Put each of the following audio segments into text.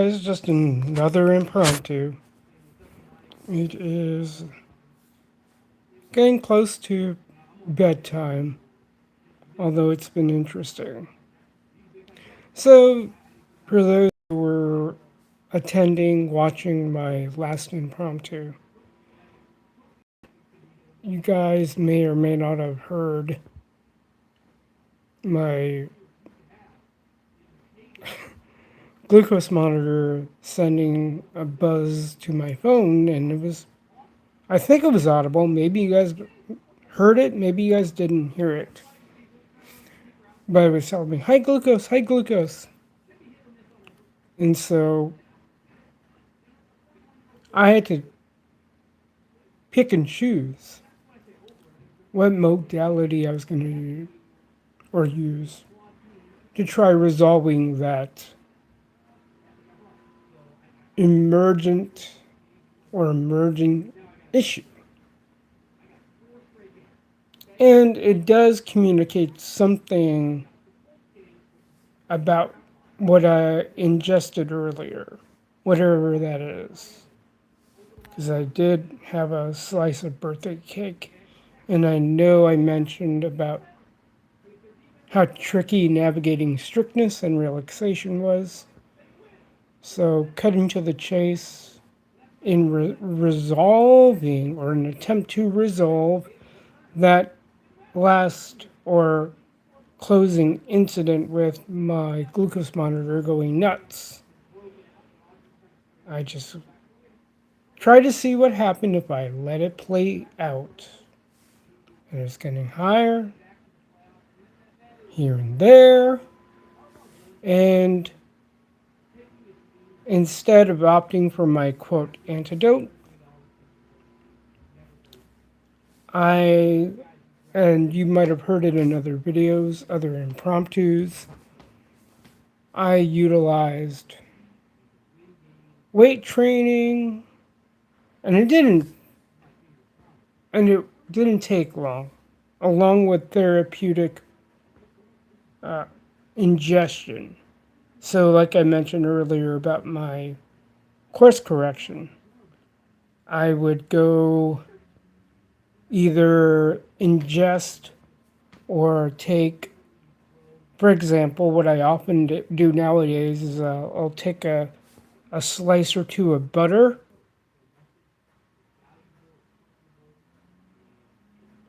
It's just another impromptu. It is getting close to bedtime, although it's been interesting. So, for those who were attending, watching my last impromptu, you guys may or may not have heard my glucose monitor sending a buzz to my phone, and I think it was audible. Maybe you guys heard it, maybe you guys didn't hear it. But it was telling me, high glucose, high glucose. And so I had to pick and choose what modality I was going to use to try resolving that emergent or emerging issue. And it does communicate something about what I ingested earlier, whatever that is. Because I did have a slice of birthday cake, and I know I mentioned about how tricky navigating strictness and relaxation was. So, cutting to the chase in resolving or an attempt to resolve that last or closing incident with my glucose monitor going nuts. I just try to see what happened if I let it play out. And it's getting higher, here and there, and instead of opting for my quote antidote, I, and you might have heard it in other videos, other impromptus, I utilized weight training, and it didn't take long, along with therapeutic ingestion. So, like I mentioned earlier about my course correction, I would go either ingest or take, for example, what I often do nowadays is I'll take a slice or two of butter.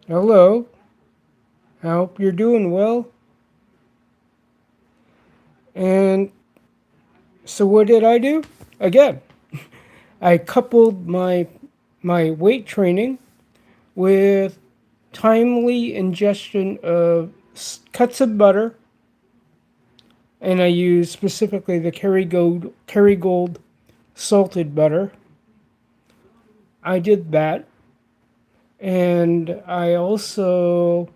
Hello, I hope you're doing well. And so what did I do? Again, I coupled my weight training with timely ingestion of cuts of butter, and I use specifically the Kerrygold salted butter. I did that, and I also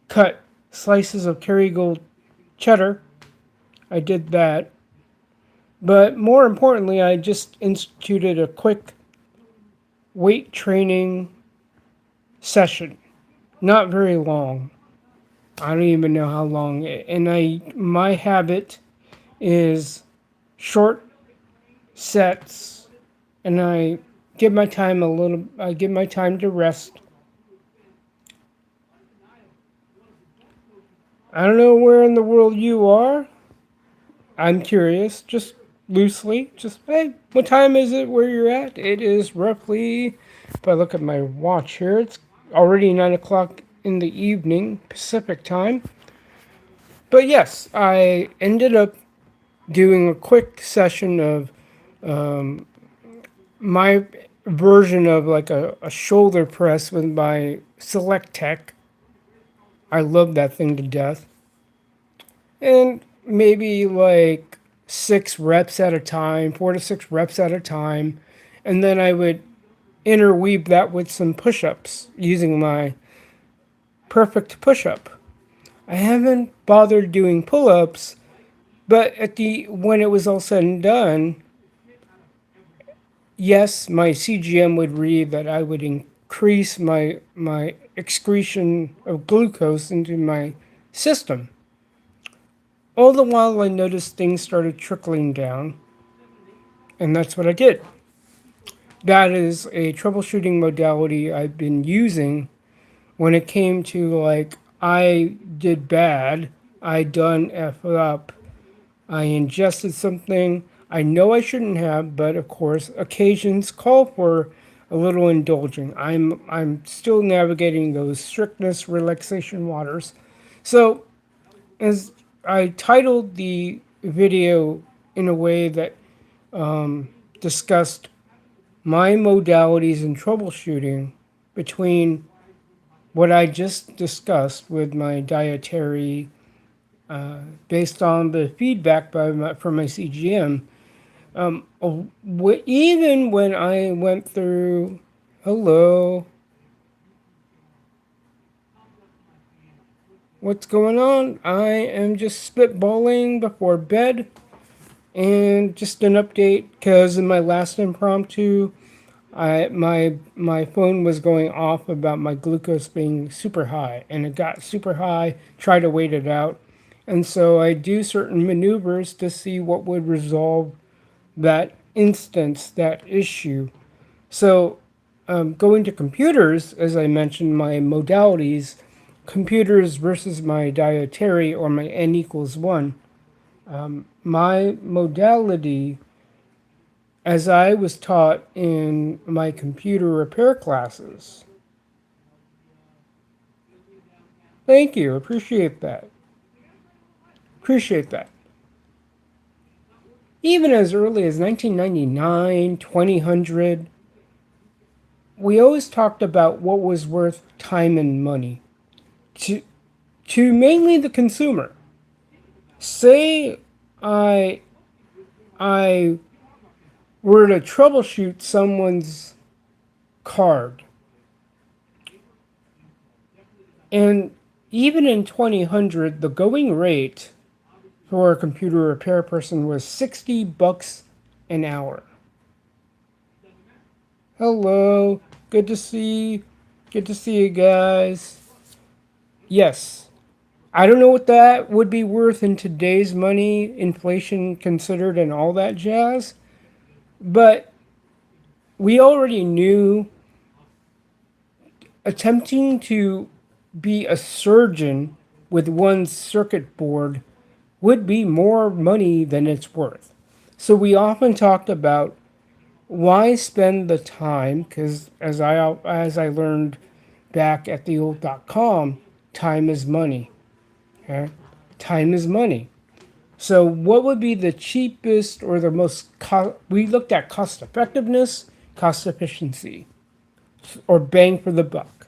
cut slices of Kerrygold cheddar. I did that, but more importantly, I just instituted a quick weight training session. Not very long. I don't even know how long. And my habit is short sets, and I give my time I give my time to rest. I don't know where in the world you are. I'm curious, just loosely. Just, hey, what time is it where you're at? It is roughly, if I look at my watch here, it's already 9 o'clock in the evening, Pacific time. But yes, I ended up doing a quick session of my version of like a shoulder press with my Select Tech. I love that thing to death. And maybe like 6 reps at a time, 4 to 6 reps at a time. And then I would interweave that with some push ups using my perfect push up. I haven't bothered doing pull ups, but when it was all said and done, yes, my CGM would read that I would increase my excretion of glucose into my system. All the while, I noticed things started trickling down. And that's what I did. That is a troubleshooting modality I've been using when it came to like, I did bad, I done F up, I ingested something I know I shouldn't have, but of course, occasions call for a little indulging. I'm still navigating those strictness relaxation waters. So, as I titled the video in a way that discussed my modalities in troubleshooting between what I just discussed with my dietary, based on the feedback from my CGM. Even when I went through, hello, what's going on? I am just spitballing before bed, and just an update because in my last impromptu, my phone was going off about my glucose being super high, and it got super high. Try to wait it out, and so I do certain maneuvers to see what would resolve that instance, that issue. So, going to computers, as I mentioned, my modalities, computers versus my dietary or my n equals 1. My modality, as I was taught in my computer repair classes. Thank you, appreciate that. Appreciate that. Even as early as 1999, 2000, we always talked about what was worth time and money to, to mainly the consumer. Say I I were to troubleshoot someone's card, and even in 2000, the going rate for a computer repair person was $60 an hour. Hello, good to see you guys. Yes, I don't know what that would be worth in today's money, inflation considered, and all that jazz, but we already knew attempting to be a surgeon with one circuit board would be more money than it's worth. So we often talked about why spend the time, because as I learned back at the old.com, time is money. Okay? Time is money. So what would be the cheapest or the most we looked at cost effectiveness, cost efficiency, or bang for the buck.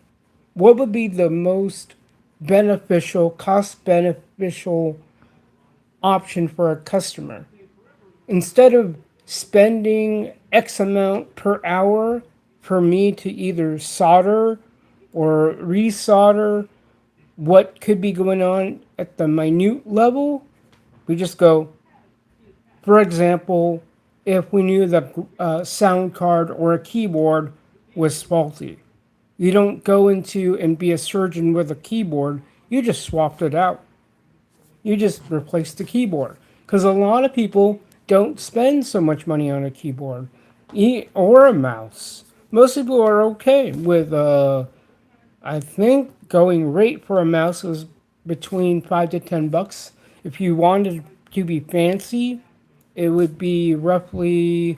What would be the most beneficial, cost beneficial option for a customer? Instead of spending X amount per hour for me to either solder or resolder what could be going on at the minute level, we just go, for example, if we knew that a sound card or a keyboard was faulty. You don't go into and be a surgeon with a keyboard, you just swapped it out. You just replace the keyboard. Because a lot of people don't spend so much money on a keyboard or a mouse. Most people are okay with, I think, going rate for a mouse is between $5 to $10. If you wanted to be fancy, it would be roughly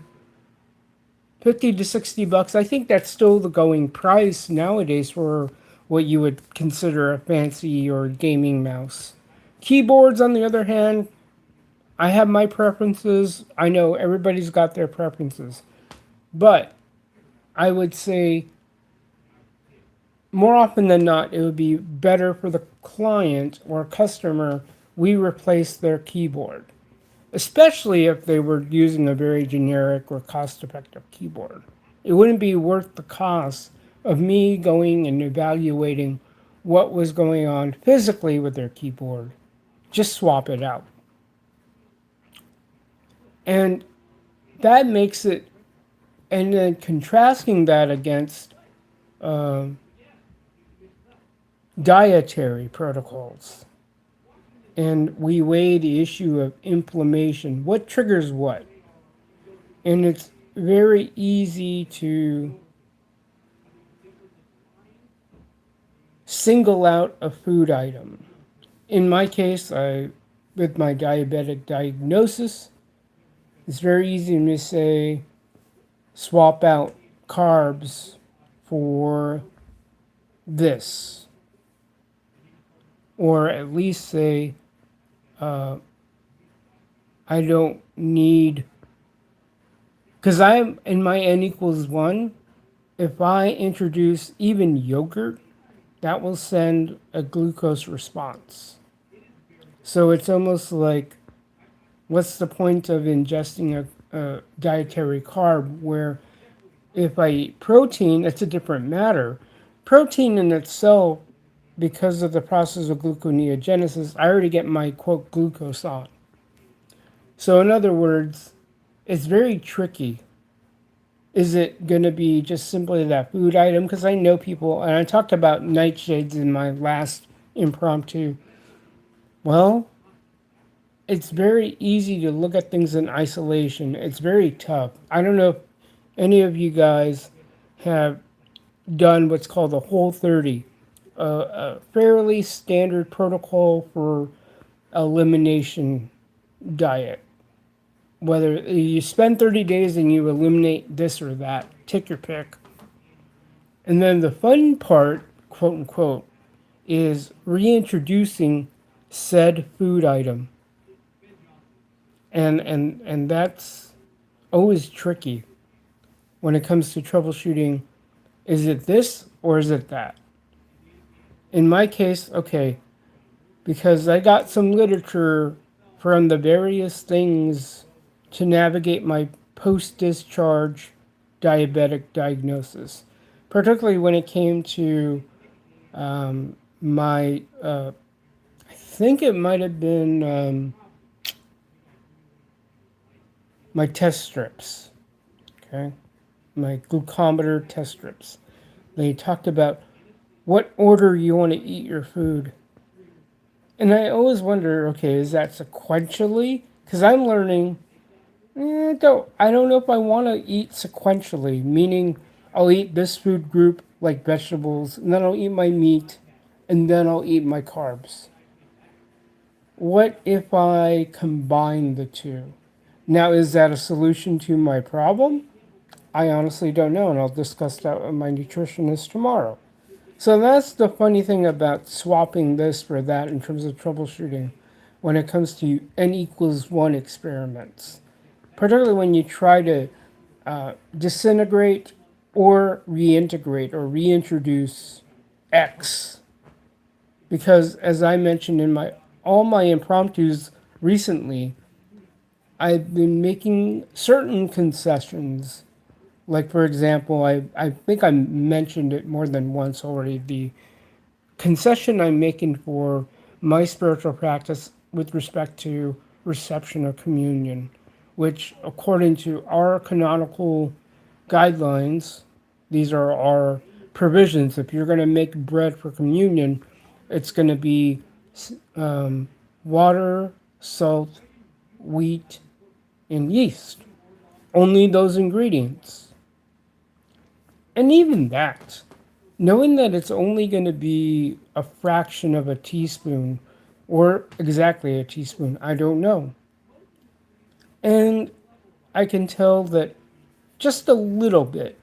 50 to $60. I think that's still the going price nowadays for what you would consider a fancy or gaming mouse. Keyboards, on the other hand, I have my preferences. I know everybody's got their preferences. But I would say more often than not, it would be better for the client or customer we replace their keyboard, especially if they were using a very generic or cost effective keyboard. It wouldn't be worth the cost of me going and evaluating what was going on physically with their keyboard. Just swap it out. And that makes it, and then contrasting that against dietary protocols. And we weigh the issue of inflammation. What triggers what? And it's very easy to single out a food item. In my case, with my diabetic diagnosis, it's very easy to say swap out carbs for this, or at least say I don't need, because I'm in my n=1. If I introduce even yogurt, that will send a glucose response. So it's almost like, what's the point of ingesting a dietary carb where if I eat protein, it's a different matter. Protein in itself, because of the process of gluconeogenesis, I already get my quote glucose on. So, in other words, it's very tricky. Is it going to be just simply that food item? Because I know people, and I talked about nightshades in my last impromptu. Well, it's very easy to look at things in isolation. It's very tough. I don't know if any of you guys have done what's called the Whole30, a fairly standard protocol for elimination diet. Whether you spend 30 days and you eliminate this or that, take your pick. And then the fun part, quote unquote, is reintroducing said food item. And that's always tricky when it comes to troubleshooting. Is it this or is it that? In my case, okay, because I got some literature from the various things to navigate my post-discharge diabetic diagnosis, particularly when it came to my, I think it might have been my test strips, okay, my glucometer test strips. They talked about what order you want to eat your food. And I always wonder, okay, is that sequentially? Because I'm learning, I don't know if I want to eat sequentially, meaning I'll eat this food group like vegetables, and then I'll eat my meat, and then I'll eat my carbs. What if I combine the two? Now, is that a solution to my problem? I honestly don't know, and I'll discuss that with my nutritionist tomorrow. So that's the funny thing about swapping this for that in terms of troubleshooting when it comes to n=1 experiments. Particularly when you try to disintegrate or reintegrate or reintroduce X. Because as I mentioned in all my impromptus recently, I've been making certain concessions. Like, for example, I think I mentioned it more than once already. The concession I'm making for my spiritual practice with respect to reception of communion, which, according to our canonical guidelines, these are our provisions. If you're going to make bread for communion, it's going to be water, salt, wheat, and yeast. Only those ingredients. And even that, knowing that it's only going to be a fraction of a teaspoon, or exactly a teaspoon, I don't know. And I can tell that just a little bit,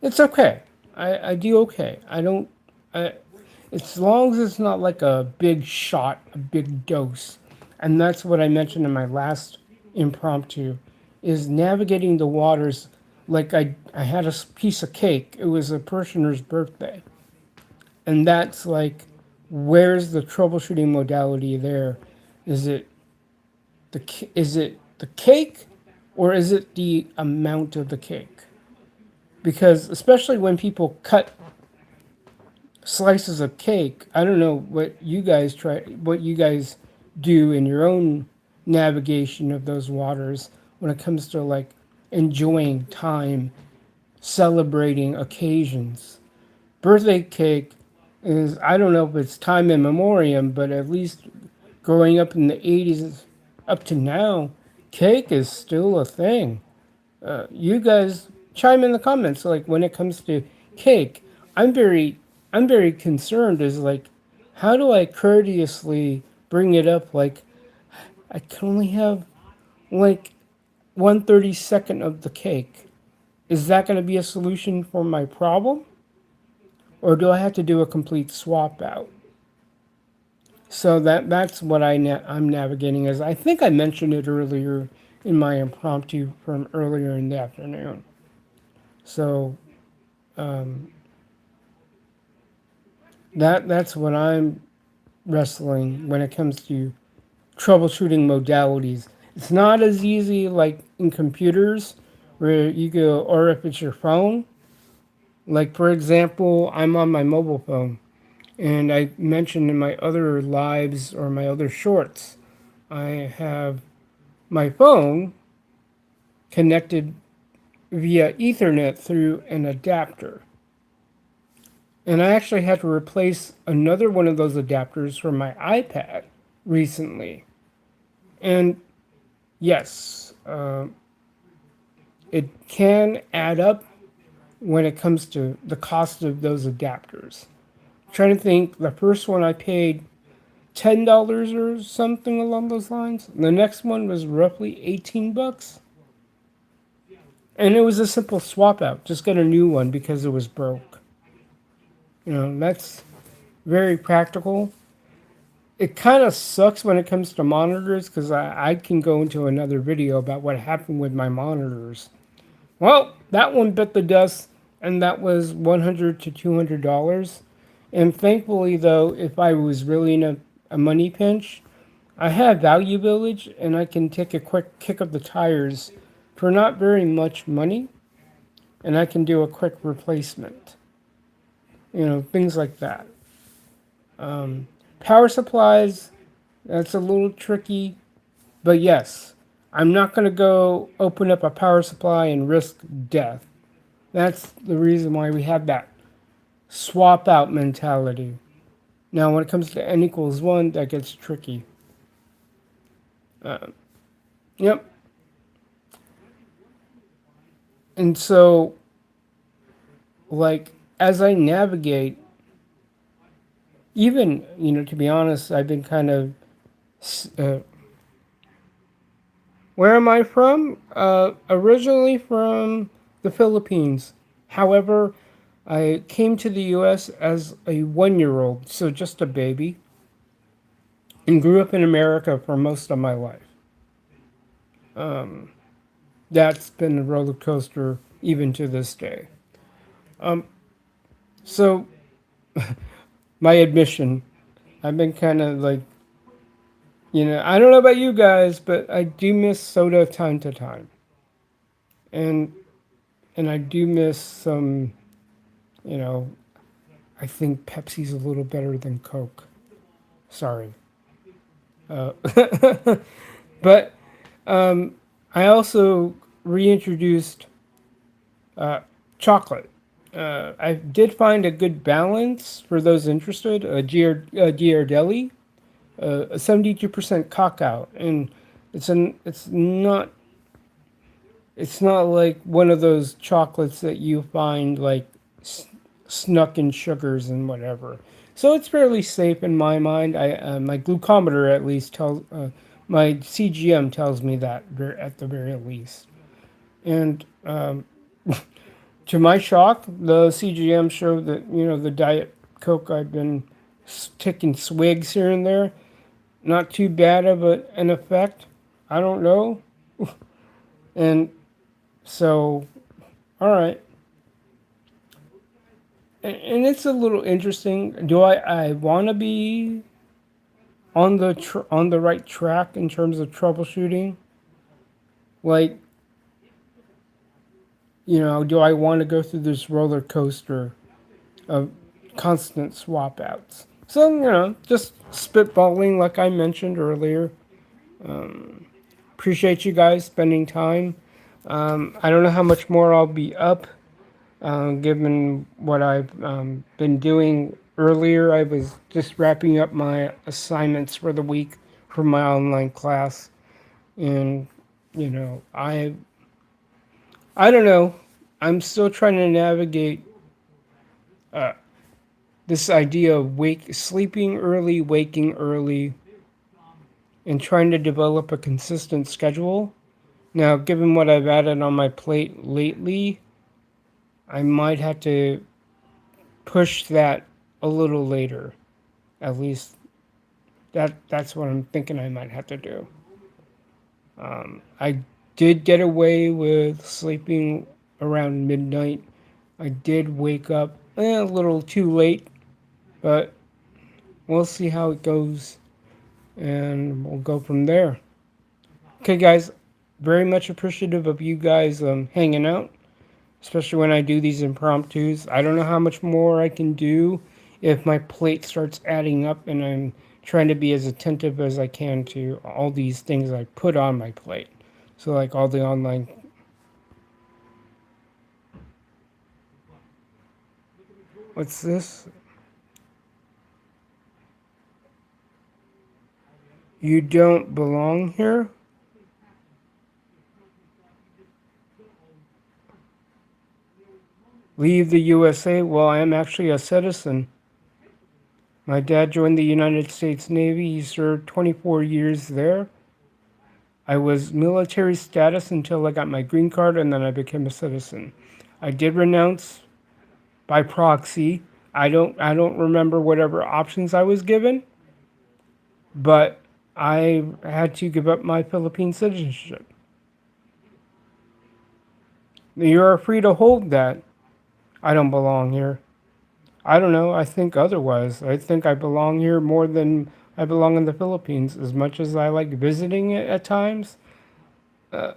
it's okay. I do okay. As long as it's not like a big shot, a big dose. And that's what I mentioned in my last impromptu, is navigating the waters. Like I had a piece of cake. It was a parishioner's birthday. And that's like, where's the troubleshooting modality there? Is it the cake, or is it the amount of the cake? Because especially when people cut slices of cake, I don't know what you guys do in your own navigation of those waters when it comes to like enjoying time, celebrating occasions. Birthday cake is, I don't know if it's time in memoriam, but at least growing up in the 80s up to now, cake is still a thing. You guys chime in the comments. Like when it comes to cake, I'm very I'm very concerned. Is like, how do I courteously bring it up? Like I can only have like 1/32 of the cake. Is that going to be a solution for my problem, or do I have to do a complete swap out? So that's what I'm navigating. As I think I mentioned it earlier in my impromptu from earlier in the afternoon. So that's what I'm wrestling when it comes to troubleshooting modalities. It's not as easy like in computers where you go, or if it's your phone. Like for example, I'm on my mobile phone, and I mentioned in my other lives or my other shorts, I have my phone connected via Ethernet through an adapter. And I actually had to replace another one of those adapters for my iPad recently. And yes, it can add up when it comes to the cost of those adapters. I'm trying to think, the first one I paid $10 or something along those lines. The next one was roughly $18. And it was a simple swap out. Just get a new one because it was broke. That's very practical. It kind of sucks when it comes to monitors because I can go into another video about what happened with my monitors. Well, that one bit the dust, and that was $100 to $200. And thankfully, though, if I was really in a money pinch, I have Value Village, and I can take a quick kick of the tires for not very much money, and I can do a quick replacement. Things like that. Power supplies, that's a little tricky, but yes, I'm not going to go open up a power supply and risk death. That's the reason why we have that swap out mentality. Now, when it comes to n equals 1, that gets tricky. Yep. And so, like, as I navigate, even, to be honest, I've been kind of. Where am I from? Originally from the Philippines. However, I came to the US as a 1 year old, so just a baby, and grew up in America for most of my life. That's been a roller coaster even to this day. So, my admission, I've been kind of like, I don't know about you guys, but I do miss soda time to time. And I do miss some, you know, I think Pepsi's a little better than Coke. Sorry. Uh, but I also reintroduced chocolate. I did find a good balance for those interested. Ghirardelli, a 72% cacao, and it's not like one of those chocolates that you find like snuck in sugars and whatever. So it's fairly safe in my mind. My glucometer at least tells my CGM tells me that at the very least. And to my shock, the CGM showed that the Diet Coke I've been taking swigs here and there, not too bad of an effect. I don't know. And so, all right. And it's a little interesting. Do I want to be on the right track in terms of troubleshooting? Like, do I want to go through this roller coaster of constant swap outs? So, just spitballing like I mentioned earlier. Appreciate you guys spending time. I don't know how much more I'll be up, given what I've been doing earlier. I was just wrapping up my assignments for the week for my online class. And, I I don't know. I'm still trying to navigate this idea of sleeping early, waking early, and trying to develop a consistent schedule. Now, given what I've added on my plate lately, I might have to push that a little later. At least that's what I'm thinking I might have to do. I did get away with sleeping around midnight. I did wake up a little too late, but we'll see how it goes and we'll go from there. Okay, guys, very much appreciative of you guys hanging out, especially when I do these impromptus. I don't know how much more I can do if my plate starts adding up and I'm trying to be as attentive as I can to all these things I put on my plate. So, like all the online. What's this? You don't belong here? Leave the USA? Well, I am actually a citizen. My dad joined the United States Navy. He served 24 years there. I was military status until I got my green card and then I became a citizen. I did renounce by proxy. I don't remember whatever options I was given, but I had to give up my Philippine citizenship. You're free to hold that. I don't belong here. I don't know. I think otherwise. I think I belong here more than I belong in the Philippines. As much as I like visiting it at times,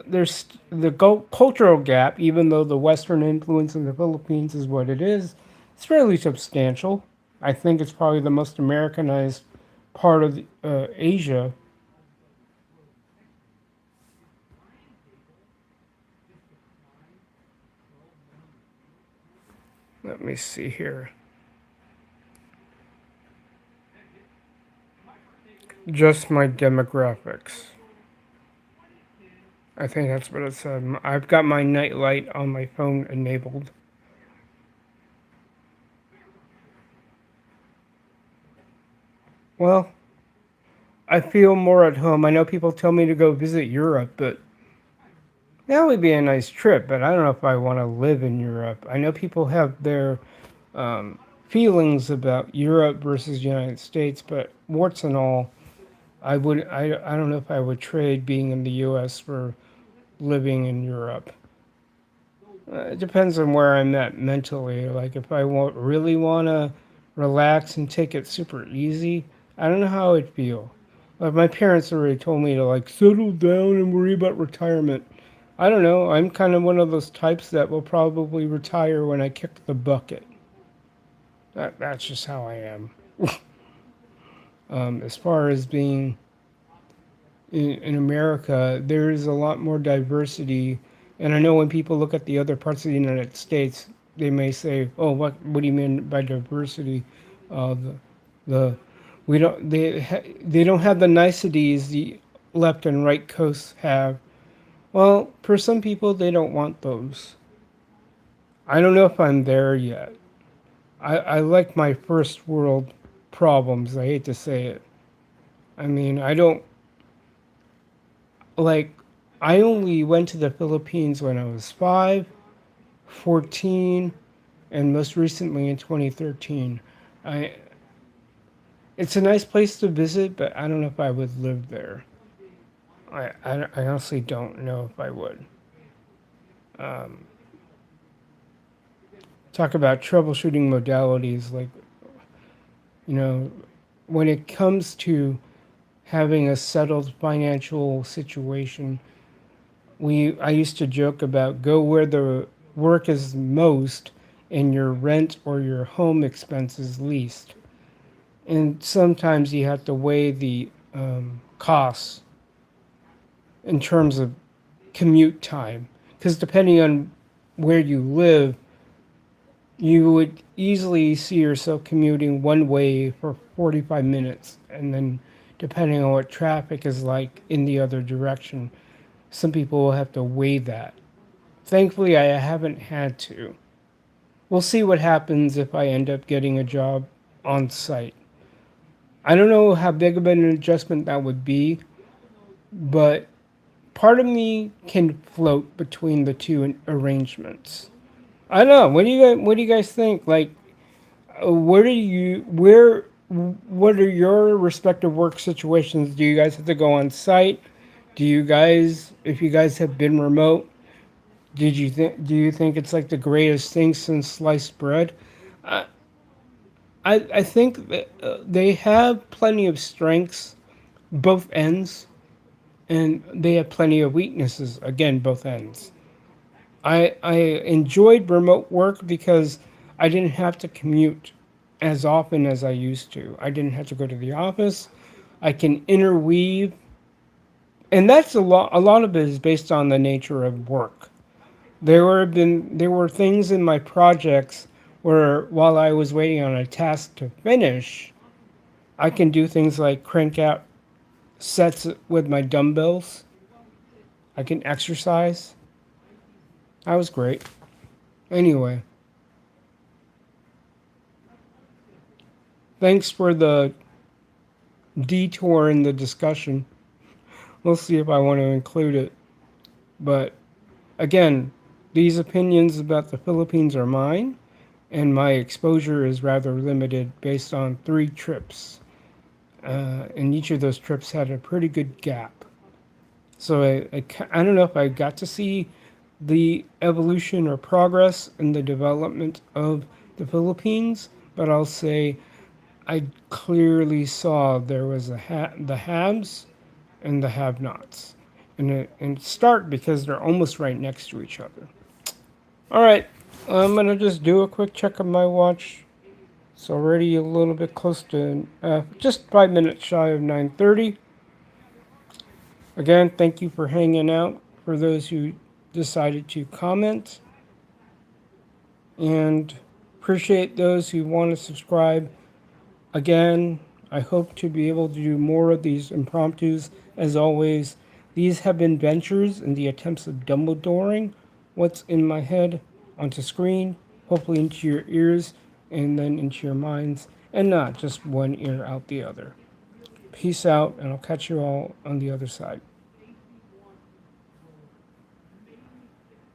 there's the cultural gap, even though the Western influence in the Philippines is what it is, it's fairly substantial. I think it's probably the most Americanized part of Asia. Let me see here. Just my demographics. I think that's what it said. I've got my nightlight on my phone enabled. Well, I feel more at home. I know people tell me to go visit Europe, but that would be a nice trip. But I don't know if I want to live in Europe. I know people have their feelings about Europe versus United States, but warts and all, I don't know if I would trade being in the U.S. for living in Europe. It depends on where I'm at mentally. Like if really want to relax and take it super easy, I don't know how I'd feel. Like my parents already told me to like settle down and worry about retirement. I don't know. I'm kind of one of those types that will probably retire when I kick the bucket. That's just how I am. As far as being in America, there is a lot more diversity. And I know when people look at the other parts of the United States, they may say, "Oh, what do you mean by diversity?" The the they don't have the niceties the left and right coasts have. Well, for some people, they don't want those. I don't know if I'm there yet. I like my first world problems. I hate to say it. I mean, I don't like I only went to the Philippines when I was 5, 14, and most recently in 2013. I It's a nice place to visit, but I don't know if I would live there. I honestly don't know if I would. Talk about troubleshooting modalities, like, you know, when it comes to having a settled financial situation, I used to joke about go where the work is most and your rent or your home expenses least. And sometimes you have to weigh the costs in terms of commute time, because depending on where you live, you would easily see yourself commuting one way for 45 minutes, and then depending on what traffic is like in the other direction, some people will have to weigh that. Thankfully, I haven't had to. We'll see what happens if I end up getting a job on site. I don't know how big of an adjustment that would be, but part of me can float between the two arrangements. I don't know. What do you guys think? Like, where do you where what are your respective work situations? Do you guys have to go on site? Do you guys, if you guys have been remote, do you think it's like the greatest thing since sliced bread? I I think that they have plenty of strengths, both ends, and they have plenty of weaknesses, again, both ends. I enjoyed remote work because I didn't have to commute as often as I used to. I didn't have to go to the office. I can interweave, and that's a lot of it is based on the nature of work. There were things in my projects where while I was waiting on a task to finish, I can do things like crank out sets with my dumbbells. I can exercise. That was great. Anyway, thanks for the detour in the discussion. We'll see if I want to include it. But again, these opinions about the Philippines are mine, and my exposure is rather limited based on 3 trips. And each of those trips had a pretty good gap. So I don't know if I got to see the evolution or progress in the development of the Philippines, but I'll say I clearly saw there was the haves and the have-nots. And it's stark because they're almost right next to each other. All right, I'm going to just do a quick check of my watch. It's already a little bit close to just 5 minutes shy of 9:30. Again, thank you for hanging out. For those who decided to comment, and appreciate those who want to subscribe. Again, I hope to be able to do more of these impromptus. As always, these have been ventures in the attempts of Dumbledoring what's in my head onto screen, hopefully into your ears and then into your minds, and not just one ear out the other. Peace out, and I'll catch you all on the other side.